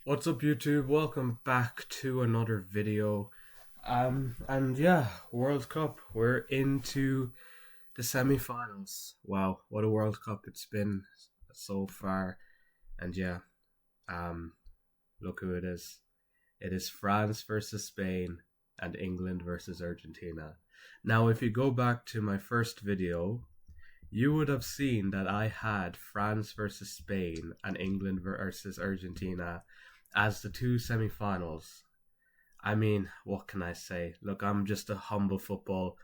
What's up, YouTube? Welcome back to another video. And yeah, World Cup. We're into the semi-finals. Wow, what a World Cup it's been so far. And yeah, um, look who it is. It is France versus Spain and England versus Argentina. Now, if you go back to my first video, you would have seen that I had France versus Spain and England versus Argentina as the two semi-finals. I mean, what can I say? Look, I'm just a humble football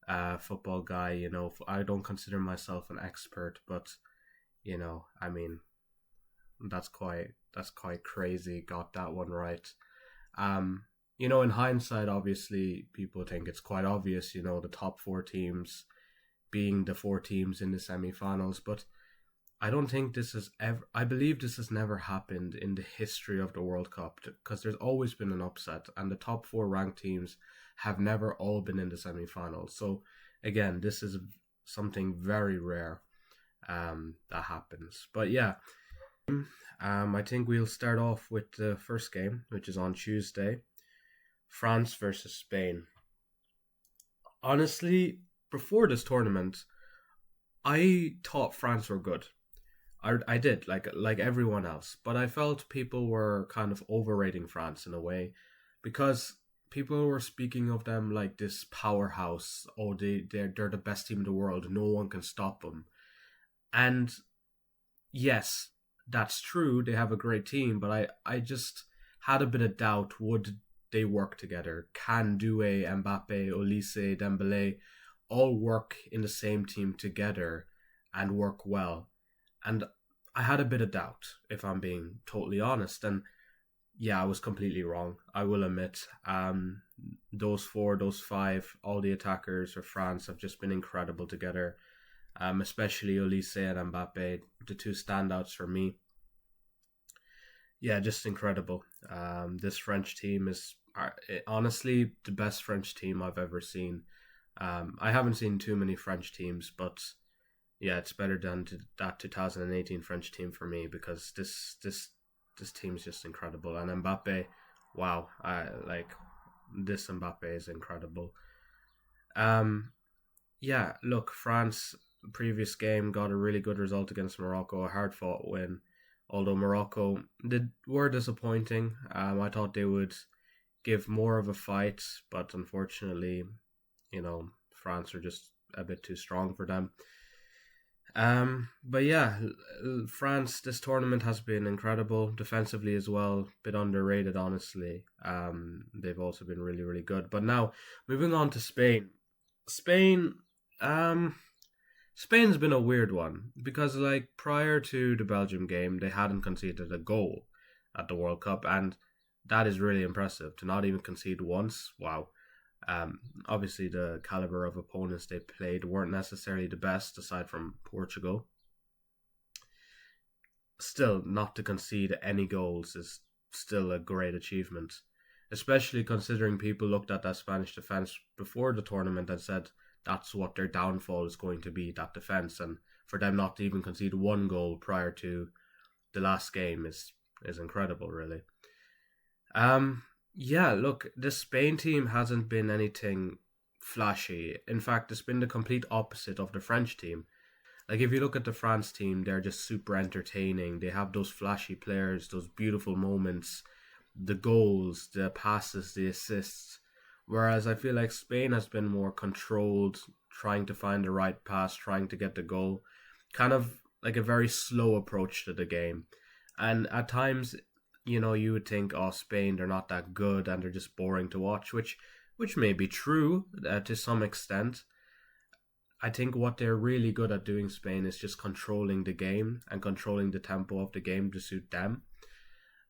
guy. I don't consider myself an expert, but I mean, that's quite crazy. Got that one right. Um, in hindsight, obviously, people think it's quite obvious. The top four teams being the four teams in the semi-finals, but I don't think this has ever. I believe this has never happened in the history of the World Cup because there's always been an upset, and the top four ranked teams have never all been in the semi-finals. So again, this is something very rare that happens. But yeah, I think we'll start off with the first game, which is on Tuesday, France versus Spain. Honestly, before this tournament, I thought France were good. I did like everyone else, but I felt people were kind of overrating France in a way because people were speaking of them like this powerhouse. Oh, they're the best team in the world. No one can stop them. And yes, that's true. They have a great team, but I just had a bit of doubt. Would they work together? Can Due, Mbappe, Olise, Dembele all work in the same team together and work well? And I had a bit of doubt, if I'm being totally honest. And yeah, I was completely wrong. I will admit. Those four, those five, all the attackers for France have just been incredible together. Especially Olise and Mbappe, the two standouts for me. Yeah, just incredible. This French team is honestly the best French team I've ever seen. I haven't seen too many French teams, but yeah, it's better than that 2018 French team for me because this team is just incredible. And Mbappe, wow, this Mbappe is incredible. Yeah, look, France previous game got a really good result against Morocco, a hard fought win. Although Morocco were disappointing. I thought they would give more of a fight, but unfortunately, France are just a bit too strong for them. But yeah, France, this tournament has been incredible defensively as well. Bit underrated, honestly. They've also been really, really good. But now, moving on to Spain. Spain, Spain's been a weird one because, like, prior to the Belgium game, they hadn't conceded a goal at the World Cup, and that is really impressive to not even concede once. Wow. Obviously, the caliber of opponents they played weren't necessarily the best, aside from Portugal. Still, not to concede any goals is still a great achievement, especially considering people looked at that Spanish defense before the tournament and said that's what their downfall is going to be, that defense, and for them not to even concede one goal prior to the last game is incredible, really. Yeah, look, the Spain team hasn't been anything flashy. In fact, it's been the complete opposite of the French team. Like, if you look at the France team, they're just super entertaining. They have those flashy players, those beautiful moments, the goals, the passes, the assists. Whereas I feel like Spain has been more controlled, trying to find the right pass, trying to get the goal. Kind of like a very slow approach to the game. And at times, you would think, oh, Spain, they're not that good and they're just boring to watch, which may be true to some extent. I think what they're really good at doing, Spain, is just controlling the game and controlling the tempo of the game to suit them.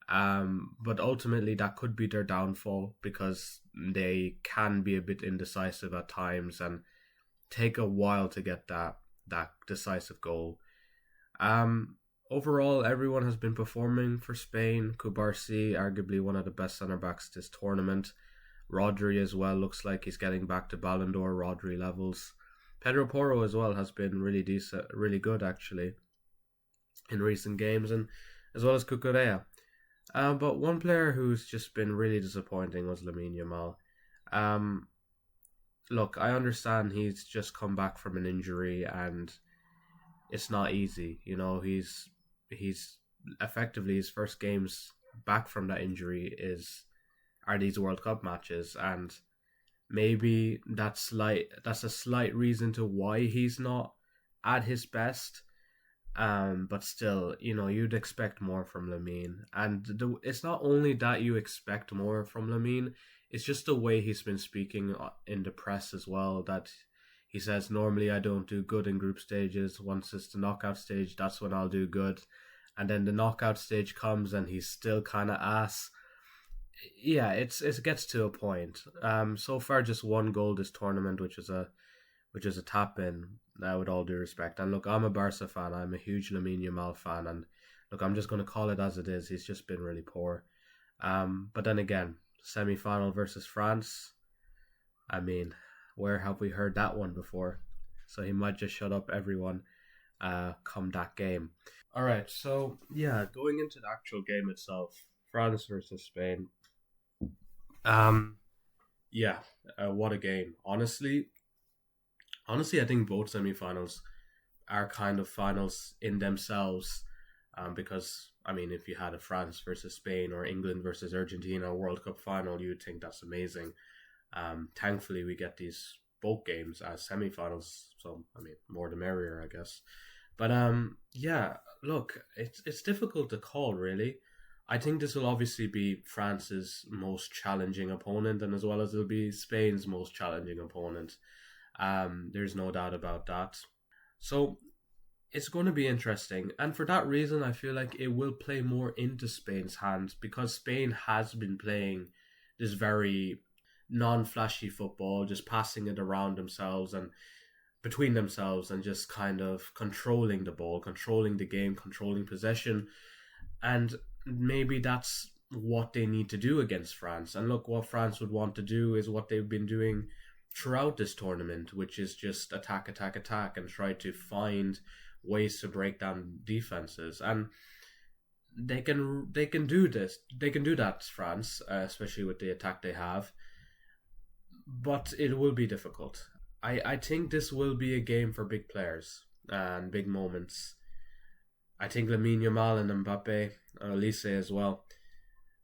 But ultimately, that could be their downfall because they can be a bit indecisive at times and take a while to get that decisive goal. Overall, everyone has been performing for Spain. Cubarsí, arguably one of the best centre backs this tournament. Rodri as well looks like he's getting back to Ballon d'Or Rodri levels. Pedro Porro as well has been really decent, really good actually in recent games, and as well as Cucurella. But one player who's just been really disappointing was Lamine Yamal. Um, Look, I understand he's just come back from an injury and it's not easy. He's effectively his first games back from that injury is are these World Cup matches, and maybe that's a slight reason to why he's not at his best. But still, you'd expect more from Lamine, and it's not only that you expect more from Lamine; it's just the way he's been speaking in the press as well. That he says normally I don't do good in group stages. Once it's the knockout stage, that's when I'll do good, and then the knockout stage comes and he's still kind of ass. Yeah, it gets to a point. So far just one goal this tournament, which is a tap in. With all due respect, and look, I'm a Barca fan. I'm a huge Lamine Yamal fan, and look, I'm just going to call it as it is. He's just been really poor. But then again, semi final versus France. I mean, where have we heard that one before? So he might just shut up everyone. Come that game. All right, so yeah, going into the actual game itself, France versus Spain. Um, yeah, what a game. Honestly, I think both semifinals are kind of finals in themselves. Because I mean, if you had a France versus Spain or England versus Argentina World Cup final, you would think that's amazing. Thankfully, we get these both games as semifinals, so I mean, more the merrier, I guess. But yeah, look, it's difficult to call really. I think this will obviously be France's most challenging opponent, and as well as it'll be Spain's most challenging opponent. There's no doubt about that. So it's going to be interesting, and for that reason, I feel like it will play more into Spain's hands because Spain has been playing this very non-flashy football, just passing it around themselves and between themselves, and just kind of controlling the ball, controlling the game, controlling possession, and maybe that's what they need to do against France. And look, what France would want to do is what they've been doing throughout this tournament, which is just attack, attack, attack, and try to find ways to break down defenses. And they can do this. They can do that, France, especially with the attack they have. But it will be difficult. I think this will be a game for big players and big moments. I think Lamine Yamal and Mbappe and Elise as well.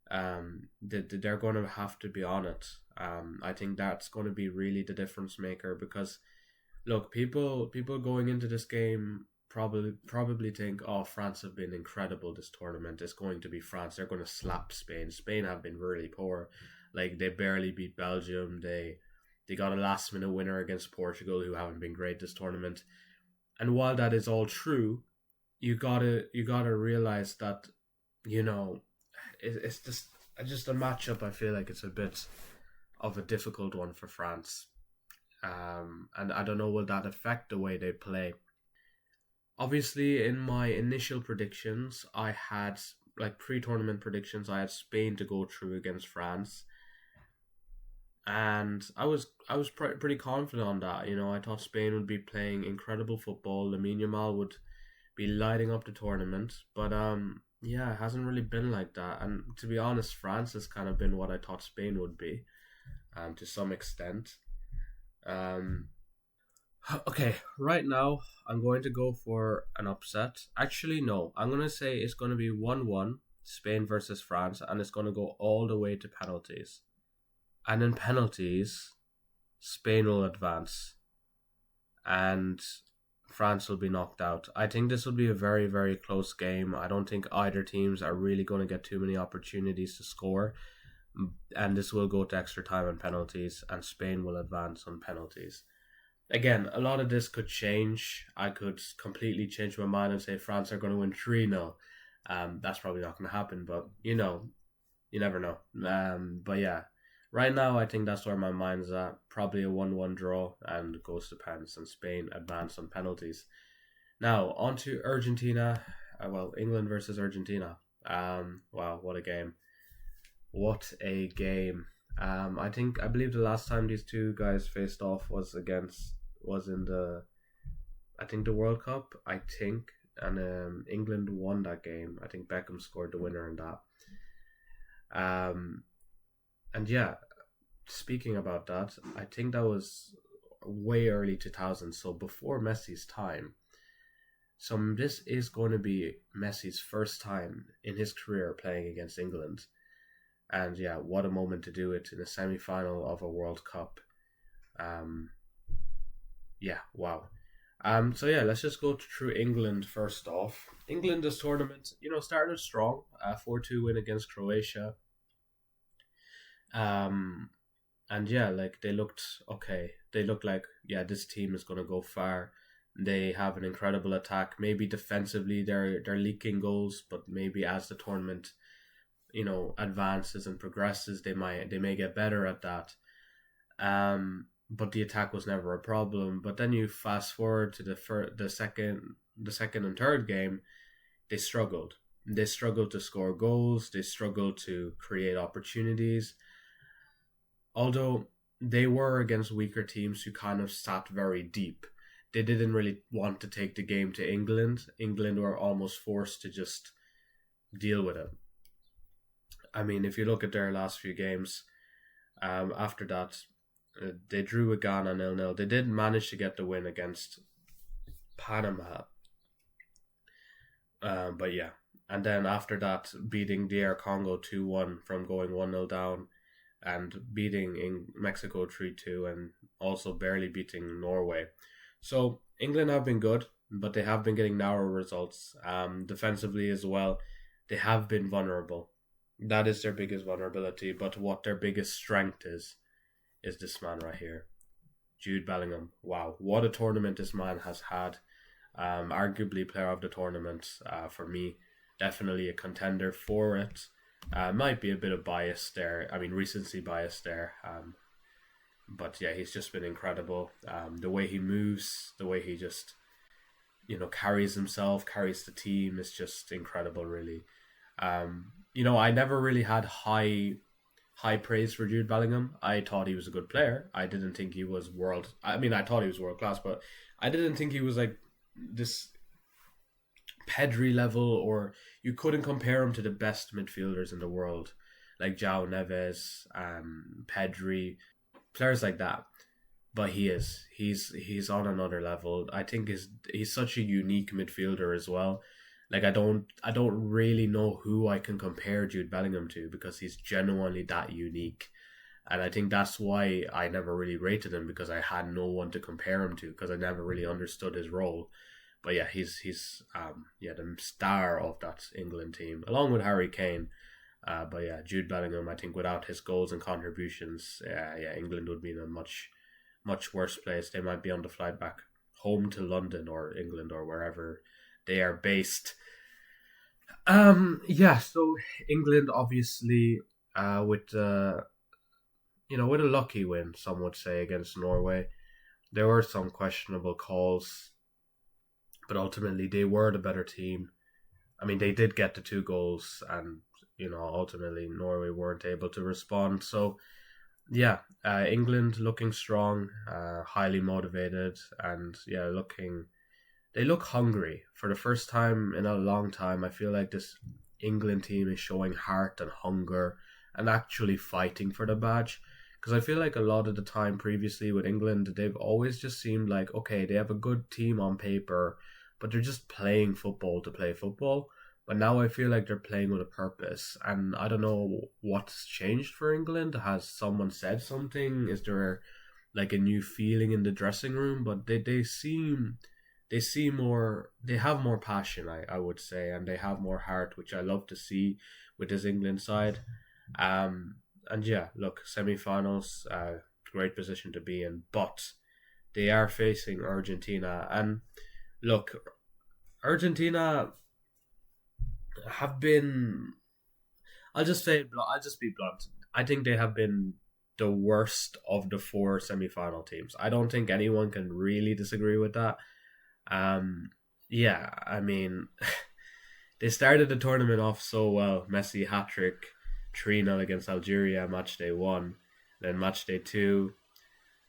They're going to have to be on it. I think that's going to be really the difference maker because, look, people going into this game probably think, oh, France have been incredible this tournament. It's going to be France. They're going to slap Spain. Spain have been really poor. Like they barely beat Belgium. They got a last minute winner against Portugal, who haven't been great this tournament. And while that is all true, you gotta realize that it's just a matchup. I feel like it's a bit of a difficult one for France, and I don't know will that affect the way they play. Obviously, in my initial predictions, I had like pre-tournament predictions. I had Spain to go through against France, and I was pretty confident on that. I thought Spain would be playing incredible football. Lamine Yamal would be lighting up the tournament. But yeah, it hasn't really been like that. And to be honest, France has kind of been what I thought Spain would be, to some extent. Um, okay, right now I'm going to go for an upset. Actually, no, I'm gonna say it's gonna be 1-1 Spain versus France, and it's gonna go all the way to penalties. And in penalties, Spain will advance, and France will be knocked out. I think this will be a very, very close game. I don't think either teams are really going to get too many opportunities to score. And this will go to extra time and penalties, and Spain will advance on penalties. Again, a lot of this could change. I could completely change my mind and say France are going to win 3-0. That's probably not going to happen, but you never know. But yeah, right now I think that's where my mind's at. Probably a 1-1 draw and goes to pens, and Spain advance on penalties. Now, on to Argentina. England versus Argentina. Wow, what a game. What a game. I believe the last time these two guys faced off was in the World Cup, I think, and England won that game. I think Beckham scored the winner in that. Um, and yeah, speaking about that, I think that was way early 2000s, so before Messi's time. So this is going to be Messi's first time in his career playing against England. And yeah, what a moment to do it in a semi-final of a World Cup. Um, yeah, wow. So yeah, let's just go through England first off. England this tournament, started strong. 4-2 win against Croatia. Um, and yeah, like they looked okay. They looked like, yeah, this team is gonna go far. They have an incredible attack. Maybe defensively they're leaking goals, but maybe as the tournament, advances and progresses, they may get better at that. But the attack was never a problem. But then you fast forward to the second and third game, they struggled. They struggled to score goals. They struggled to create opportunities. Although they were against weaker teams who kind of sat very deep. They didn't really want to take the game to England. England were almost forced to just deal with it. I mean, if you look at their last few games, after that, they drew with Ghana 0-0. They did manage to get the win against Panama. But yeah. And then after that, beating DR Congo 2-1 from going 1-0 down, and beating in Mexico 3-2, and also barely beating Norway. So England have been good, but they have been getting narrow results. Defensively as well, they have been vulnerable. That is their biggest vulnerability. But what their biggest strength is this man right here, Jude Bellingham. Wow, what a tournament this man has had. Arguably player of the tournament for me. Definitely a contender for it. Might be a bit of bias there. I mean, recency bias there. But yeah, he's just been incredible. The way he moves, the way he just, carries himself, carries the team is just incredible, really. I never really had high praise for Jude Bellingham. I thought he was a good player. I didn't think he was I thought he was world class, but I didn't think he was like this Pedri level, or you couldn't compare him to the best midfielders in the world, like João Neves, Pedri, players like that. But he's on another level. I think he's such a unique midfielder as well. Like I don't really know who I can compare Jude Bellingham to, because he's genuinely that unique. And I think that's why I never really rated him, because I had no one to compare him to, because I never really understood his role. But yeah, he's the star of that England team, along with Harry Kane. But yeah, Jude Bellingham, I think without his goals and contributions, England would be in a much, much worse place. They might be on the flight back home to London or England or wherever they are based. So England obviously with with a lucky win, some would say, against Norway. There were some questionable calls, but ultimately they were the better team. I mean, they did get the 2 goals, and ultimately Norway weren't able to respond. So yeah, England looking strong, highly motivated, and yeah, they look hungry for the first time in a long time. I feel like this England team is showing heart and hunger and actually fighting for the badge. Because I feel like a lot of the time previously with England, they've always just seemed like, okay, they have a good team on paper, but they're just playing football to play football. But now I feel like they're playing with a purpose. And I don't know what's changed for England. Has someone said something? Is there like a new feeling in the dressing room? But they more, they have more passion, I would say, and they have more heart, which I love to see with this England side. And yeah, look, semi-finals, great position to be in, but they are facing Argentina. And look, Argentina have been, I'll just be blunt. I think they have been the worst of the 4 semi-final teams. I don't think anyone can really disagree with that. Yeah, I mean, they started the tournament off so well. Messi hat-trick, 3-0 against Algeria, match day 1. Then match day 2,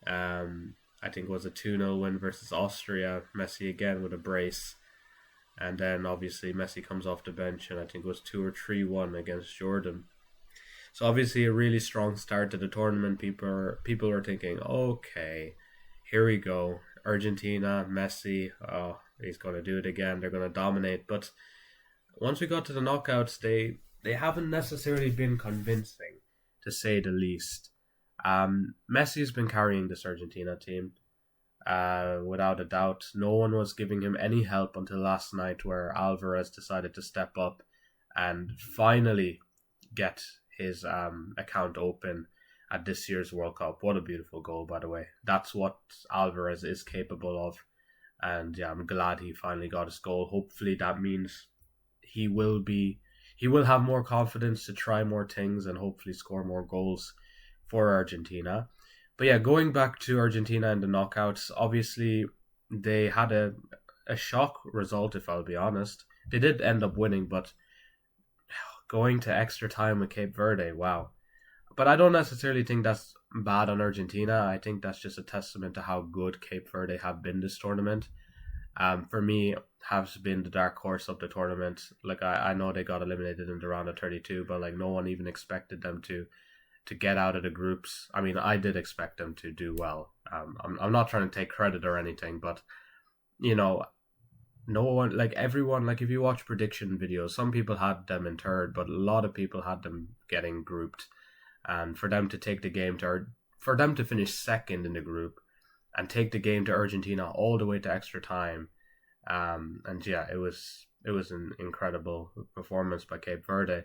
I think was a 2-0 win versus Austria. Messi again with a brace. And then obviously Messi comes off the bench, and I think it was 2 or 3-1 against Jordan. So obviously a really strong start to the tournament. People are thinking, okay, here we go, Argentina, Messi. Oh, he's going to do it again. They're going to dominate. But once we got to the knockouts, they haven't necessarily been convincing, to say the least. Messi's been carrying this Argentina team, without a doubt. No one was giving him any help until last night, where Alvarez decided to step up and finally get his account open at this year's World Cup. What a beautiful goal, by the way. That's what Alvarez is capable of. And yeah, I'm glad he finally got his goal. Hopefully that means he will have more confidence to try more things and hopefully score more goals for Argentina. But yeah, going back to Argentina and the knockouts, obviously they had a shock result, if I'll be honest. They did end up winning, but going to extra time with Cape Verde, wow. But I don't necessarily think that's bad on Argentina. I think that's just a testament to how good Cape Verde have been this tournament. For me, has been the dark horse of the tournament. Like I know they got eliminated in the round of 32, but like no one even expected them to get out of the groups. I mean, I did expect them to do well. I'm not trying to take credit or anything, but you know, no one, like everyone, like if you watch prediction videos, some people had them in third, but a lot of people had them getting grouped. And for them to take the game for them to finish second in the group and take the game to Argentina all the way to extra time, and yeah, it was an incredible performance by Cape Verde.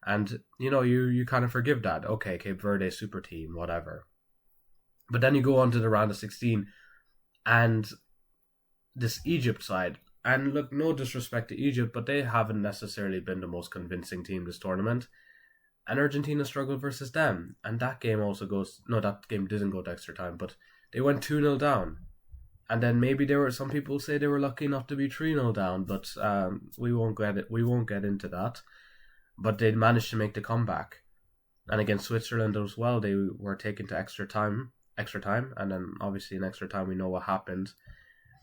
And you kind of forgive that. Okay, Cape Verde super team, whatever. But then you go on to the round of 16, and this Egypt side. And look, no disrespect to Egypt, but they haven't necessarily been the most convincing team this tournament. And Argentina struggled versus them. And that game that game didn't go to extra time, but they went 2-0 down. And then maybe some people say they were lucky enough to be 3-0 down, but we won't get into that. But they managed to make the comeback. And against Switzerland as well, they were taken to extra time, and then obviously in extra time we know what happened.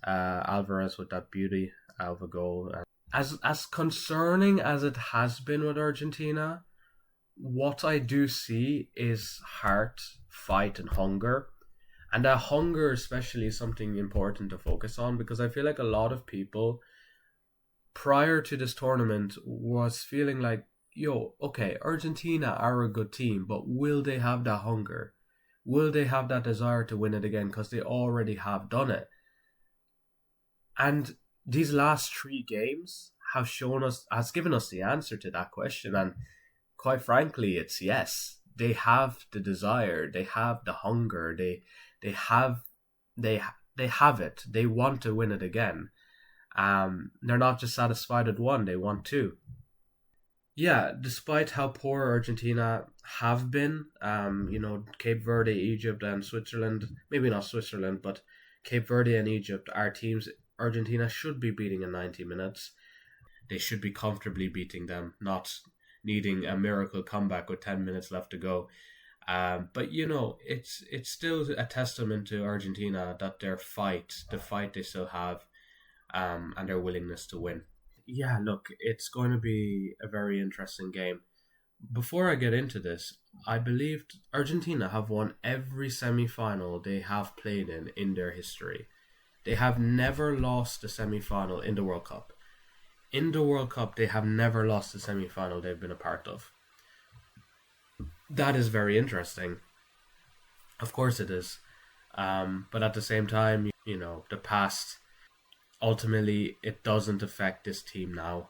Alvarez with that beauty of a goal. As concerning as it has been with Argentina, what I do see is heart, fight, and hunger. And that hunger especially is something important to focus on, because I feel like a lot of people prior to this tournament was feeling like, okay, Argentina are a good team, but will they have that hunger? Will they have that desire to win it again? Because they already have done it. And these last 3 games has given us the answer to that question. And quite frankly, it's yes. They have the desire. They have the hunger. They have it. They want to win it again. They're not just satisfied with 1. They want 2. Yeah, despite how poor Argentina have been, Cape Verde, Egypt, and Switzerland, maybe not Switzerland, but Cape Verde and Egypt are teams Argentina should be beating in 90 minutes. They should be comfortably beating them, not needing a miracle comeback with 10 minutes left to go. But it's still a testament to Argentina that the fight they still have, and their willingness to win. Yeah, look, it's going to be a very interesting game. Before I get into this, I believe Argentina have won every semi-final they have played in their history. They have never lost a semi-final in the World Cup. In the World Cup, they have never lost a semi-final they've been a part of. That is very interesting. Of course it is. But at the same time, the past, ultimately, it doesn't affect this team now.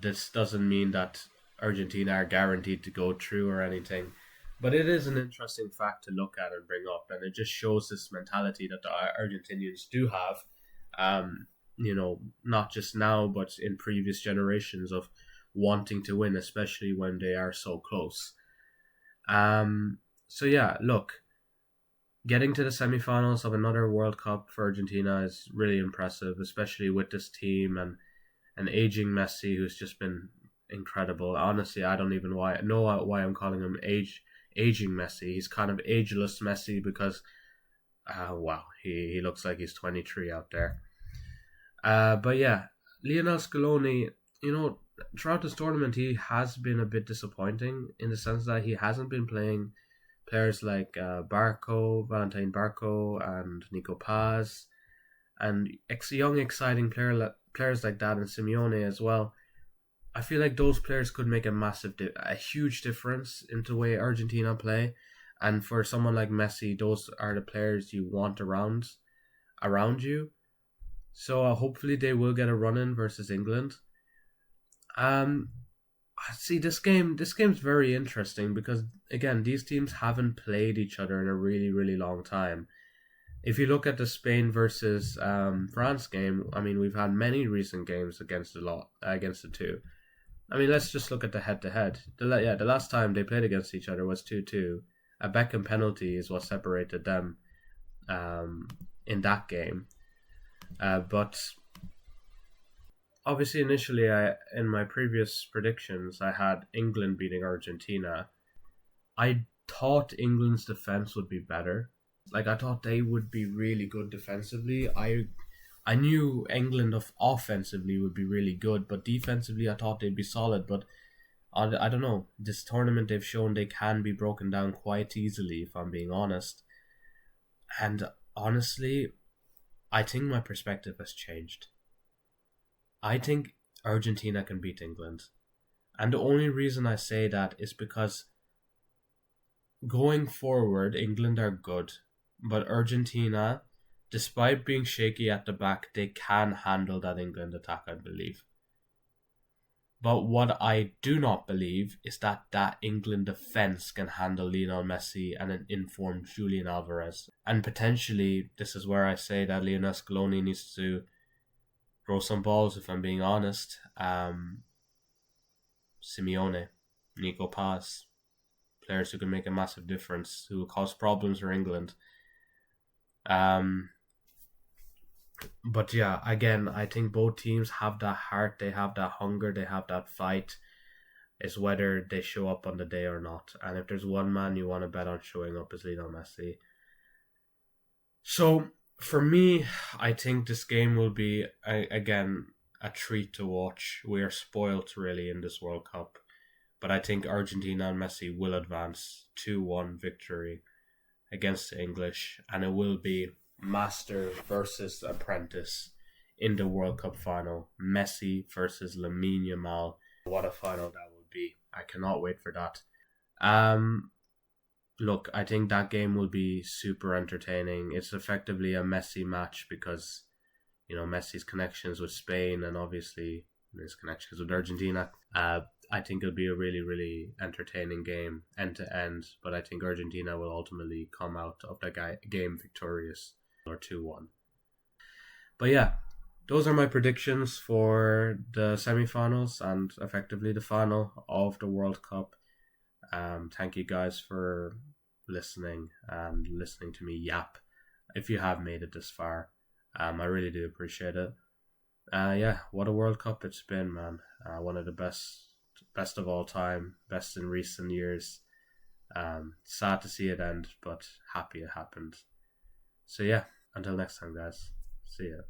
This doesn't mean that Argentina are guaranteed to go through or anything. But it is an interesting fact to look at and bring up, and it just shows this mentality that the Argentinians do have, not just now, but in previous generations, of wanting to win, especially when they are so close. So yeah, look, getting to the semifinals of another World Cup for Argentina is really impressive, especially with this team and an aging Messi who's just been incredible. Honestly, I don't even know why I'm calling him aging Messi. He's kind of ageless Messi because, wow, he looks like he's 23 out there. But yeah, Lionel Scaloni, throughout this tournament, he has been a bit disappointing in the sense that he hasn't been playing players like Valentine Barco, and Nico Paz, and young, exciting players like that, and Simeone as well. I feel like those players could make a huge difference into the way Argentina play. And for someone like Messi, those are the players you want around you. So hopefully they will get a run in versus England. Um, I see this game's very interesting because again, these teams haven't played each other in a really, really long time. If you look at the Spain versus France game, I mean, we've had many recent games against the two. I mean, let's just look at the head-to-head. The last time they played against each other was 2-2. A Beckham penalty is what separated them in that game. But obviously, initially, in my previous predictions, I had England beating Argentina. I thought England's defense would be better. Like, I thought they would be really good defensively. I knew England offensively would be really good, but defensively I thought they'd be solid. But I don't know. This tournament they've shown they can be broken down quite easily, if I'm being honest. And honestly, I think my perspective has changed. I think Argentina can beat England. And the only reason I say that is because going forward, England are good. But Argentina, despite being shaky at the back, they can handle that England attack, I believe. But what I do not believe is that England defence can handle Lionel Messi and an informed Julian Alvarez. And potentially, this is where I say that Lionel Scaloni needs to throw some balls, if I'm being honest. Simeone, Nico Paz, players who can make a massive difference, who will cause problems for England. But yeah, again, I think both teams have that heart, they have that hunger, they have that fight. It's whether they show up on the day or not. And if there's one man you want to bet on showing up, is Lionel Messi. So for me, I think this game will be again a treat to watch. We are spoilt really in this World Cup, but I think Argentina and Messi will advance 2-1 victory against the English, and it will be master versus apprentice in the World Cup final. Messi versus Lamine Yamal. What a final that will be. I cannot wait for that. Look, I think that game will be super entertaining. It's effectively a Messi match because, you know, Messi's connections with Spain and obviously his connections with Argentina. I think it'll be a really, really entertaining game, end to end. But I think Argentina will ultimately come out of that game victorious, or 2-1. But yeah, those are my predictions for the semi-finals and effectively the final of the World Cup. Thank you guys for listening and listening to me yap. If you have made it this far, I really do appreciate it. Yeah, what a World Cup it's been, man. One of the best of all time, best in recent years. Sad to see it end, but happy it happened. So yeah, until next time, guys. See ya.